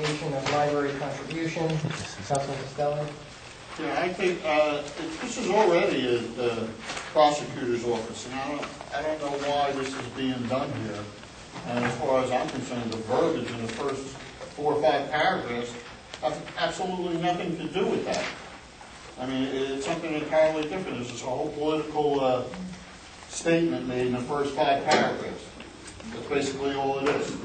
investigation of library contribution. Councilman Costello. Yeah, I think this is already a prosecutor's office, and I don't know why this is being done here. And as far as I'm concerned, the verbiage in the first 4 or 5 paragraphs have absolutely nothing to do with that. I mean, it's something entirely different. This is a whole political statement made in the first 5 paragraphs. That's basically all it is.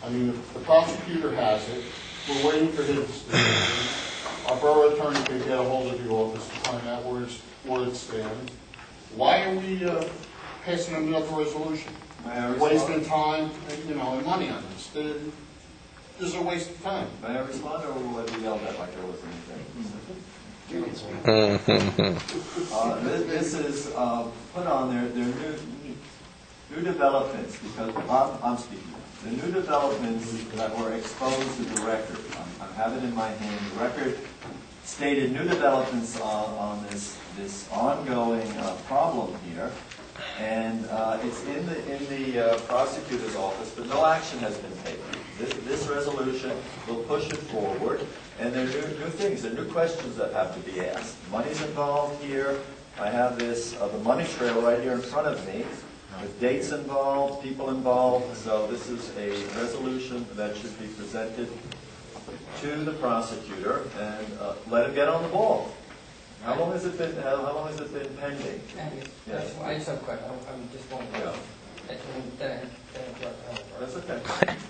I mean, the prosecutor has it. We're waiting for his decision. Our borough attorney could get a hold of the office to find out where it stands. Why are we passing another resolution? Wasting time, and money on this. This is a waste of time. May I respond, or will I be yelled at like there was anything? This is put on there new developments, because I'm speaking. The new developments that were exposed to the record. I have it in my hand. The record stated new developments on this ongoing problem here, and it's in the prosecutor's office, but no action has been taken. This resolution will push it forward, and there are new things, there are new questions that have to be asked. Money's involved here. I have the money trail right here in front of me, with dates involved, people involved. So this is a resolution that should be presented to the prosecutor and let him get on the ball. How long has it been? How long has it been pending? Yes. I just have a question. I'm just wondering. That's okay.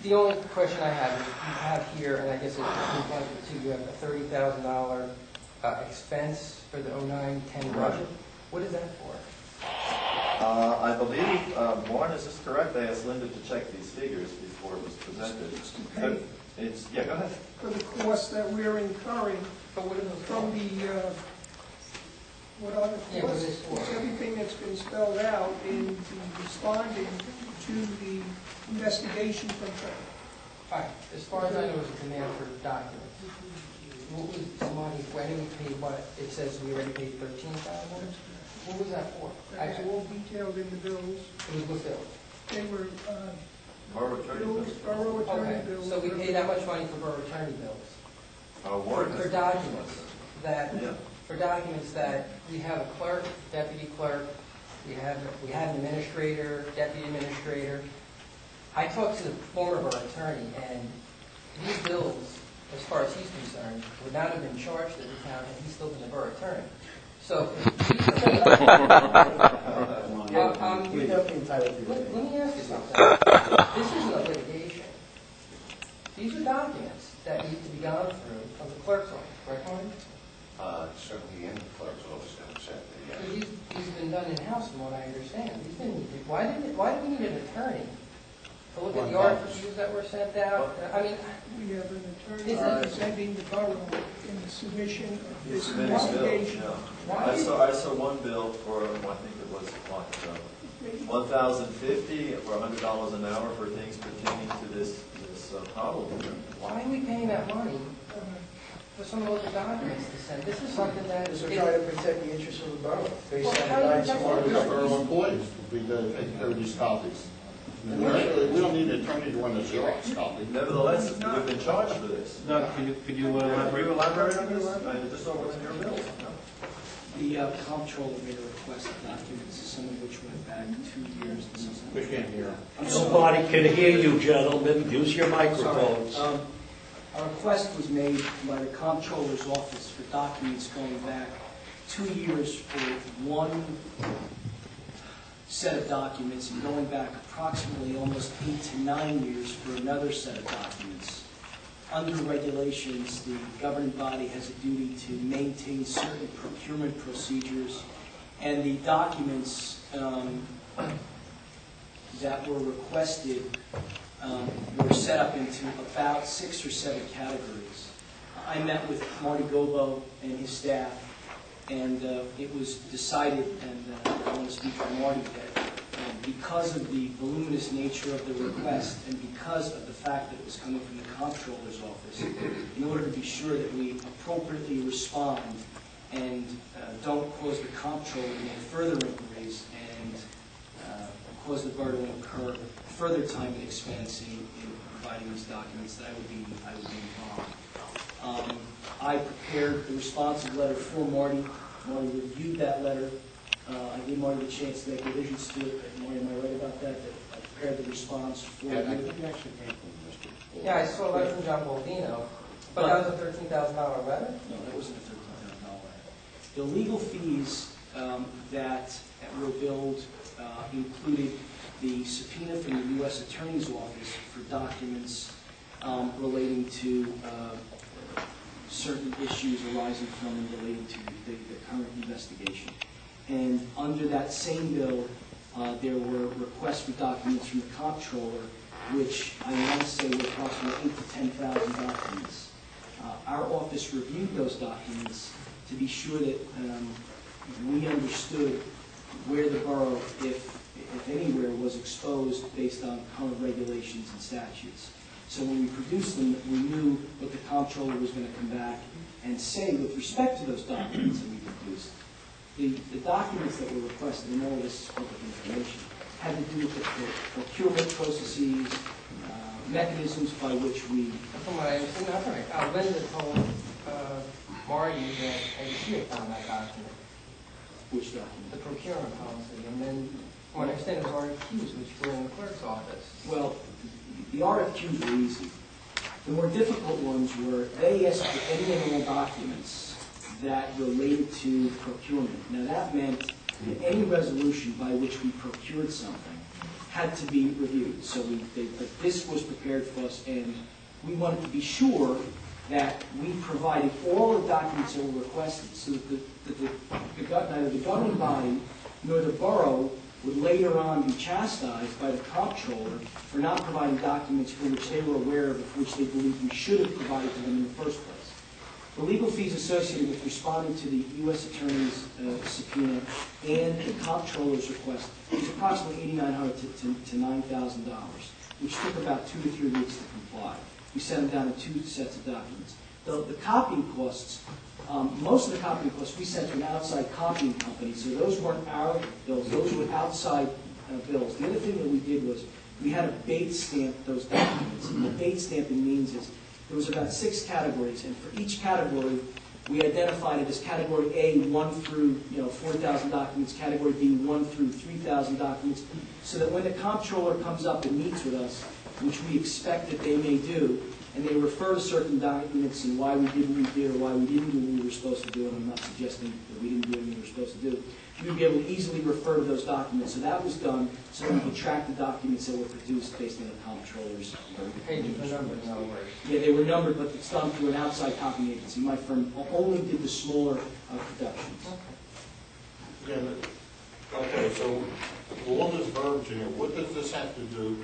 The only question I have is you have here, and I guess it's you have a $30,000 expense for the 09-10 budget. What is that for? I believe, Warren, is this correct? I asked Linda to check these figures before it was presented. Yeah, go ahead. For the costs that we're incurring from the what are the costs? It's everything that's been spelled out in the responding to the investigation from Trump. All right. As far as I know, it's a demand for documents. What was the money? When did we pay what? It says we already paid $13,000. What was that for? That's all detailed in the bills. It was what bills? They were Borough attorney bills. Borough attorney bills. So we paid that much money for borough attorney bills. For documents that we have a clerk, deputy clerk, we had an administrator, deputy administrator. I talked to the former borough attorney, and these bills, as far as he's concerned, would not have been charged to the town had he still been the borough attorney. So, let me ask you something. This isn't a litigation. These are documents that need to be gone through from the clerk's office, correct, Marty? Certainly in the clerk's office, yes. These have been done in-house from what I understand. Why do we need an attorney to look at the articles that were sent out? I mean, we have an attorney representing the borough in the submission of this investigation. I saw one bill for, I think it was $1,050 for $100 an hour for things pertaining to this problem. Why are we paying that money for some of the documents to send? This is something that is trying to protect the interests of the borough. Based on the guidance of our borough employees will be taking care of these copies. We don't need an attorney to run a Xerox copy. Nevertheless, we've been charged for this. No, could you elaborate? On this? I just saw what's in your bills. The comptroller made a request of documents, some of which went back 2 years. We can't hear. Nobody can hear you, gentlemen. Use your microphones. A request was made by the comptroller's office for documents going back 2 years for one set of documents and going back approximately almost 8 to 9 years for another set of documents. Under regulations, the governing body has a duty to maintain certain procurement procedures, and the documents that were requested were set up into about 6 or 7 categories. I met with Marty Gobo and his staff, and it was decided, and I want to speak for Marty, that because of the voluminous nature of the request and because of the fact that it was coming from the comptroller's office, in order to be sure that we appropriately respond and don't cause the comptroller to make further inquiries and cause the borough to incur further time and expense in providing these documents, that I would be involved. I prepared the responsive letter for Marty. Marty reviewed that letter. I gave Marty the chance to make revisions to it. Marty, am I right about that? That I prepared the response for you? Yeah, I think it actually came from Mr. Bull. Yeah, I saw a letter from John Baldino, but that was a $13,000 letter? No, that wasn't a $13,000 letter. The legal fees that were billed included the subpoena from the U.S. Attorney's Office for documents relating to certain issues arising from and relating to the current investigation. And under that same bill, there were requests for documents from the comptroller, which I want to say were approximately 8,000 to 10,000 documents. Our office reviewed those documents to be sure that we understood where the borough, if anywhere, was exposed based on current regulations and statutes. So when we produced them, we knew what the comptroller was going to come back and say with respect to those documents that we produced. The documents that were requested, and all this public information, had to do with the procurement processes, mechanisms by which we... From what I understand, that's right. Linda told Marty that she had found that document. Which document? The procurement policy, and then, from what I understand, it was RFQs, which were in the clerk's office. Well, the RFQs were easy. The more difficult ones were, they asked for any and all documents that related to procurement. Now, that meant that any resolution by which we procured something had to be reviewed. So this was prepared for us, and we wanted to be sure that we provided all the documents that were requested so that neither the governing body nor the borough would later on be chastised by the comptroller for not providing documents for which they were aware of, which they believed we should have provided to them in the first place. The legal fees associated with responding to the U.S. Attorney's subpoena and the comptroller's request was approximately $8,900 to $9,000, which took about 2 to 3 weeks to comply. We sent them down in 2 sets of documents. The copying costs, most of the copying costs we sent to an outside copying company, so those weren't our bills, those were outside bills. The other thing that we did was we had to bait stamp those documents. And what bait stamping means is there was about 6 categories, and for each category, we identified it as category A, 1 through 4,000 documents, category B, 1 through 3,000 documents, so that when the comptroller comes up and meets with us, which we expect that they may do, and they refer to certain documents and why we did what we did or why we didn't do what we were supposed to do, and I'm not suggesting that we didn't do what we were supposed to do, we would be able to easily refer to those documents. So that was done so that we could track the documents that were produced based on the comptroller's. Pages were numbered, in other words. Yeah, they were numbered, but it's done through an outside copying agency. My firm only did the smaller productions. Yeah, okay, so all this verbiage in here, what does this have to do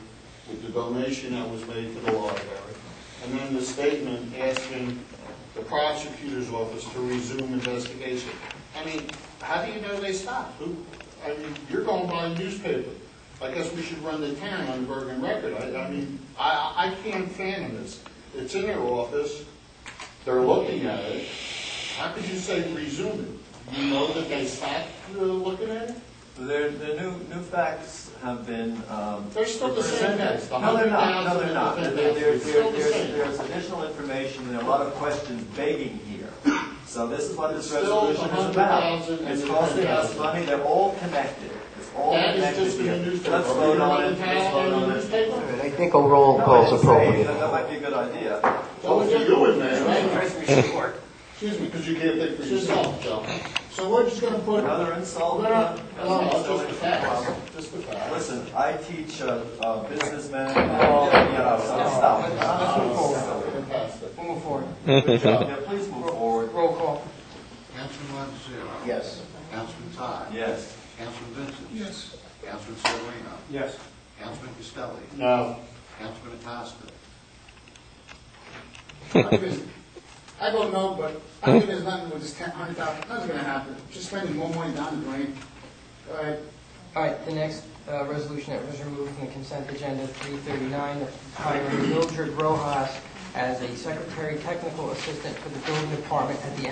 with the donation that was made to the library? And then the statement asking the prosecutor's office to resume investigation. I mean, how do you know they stopped? I mean, you're going by a newspaper. I guess we should run the town on the Bergen Record. I mean, I can't fathom this. It's in their office. They're looking at it. How could you say resume it? You know that they stopped looking at it? The new facts have been They're still the same facts. No, they're not. No, they're not. There's There's additional information and a lot of questions begging here. So this is what this resolution is about. It's costing us money. They're all connected. It's all connected here. Let's vote on it. Let's vote on it. I think a roll call is appropriate. That might be a good idea. What would you do in there? Excuse me, because you can't think for yourself, Joe. So we're just going to put... Another insult? No, just the facts. Just the facts. Listen, I teach businessmen, stuff. Let's move forward. Fantastic. We'll move forward. Yeah, please move forward. Roll call. Councilman Montezero. Yes. Councilman Todd. Yes. Councilman Vincent. Yes. Councilman Severino. Yes. Councilman Costelli. No. Councilman Acosta. I don't know, but I think there's nothing with this $100,000. Nothing's going to happen. Just spending more money down the drain. Go ahead. All right, the next resolution that was removed from the consent agenda, 339, hiring Mildred Rojas as a secretary technical assistant for the building department at the end.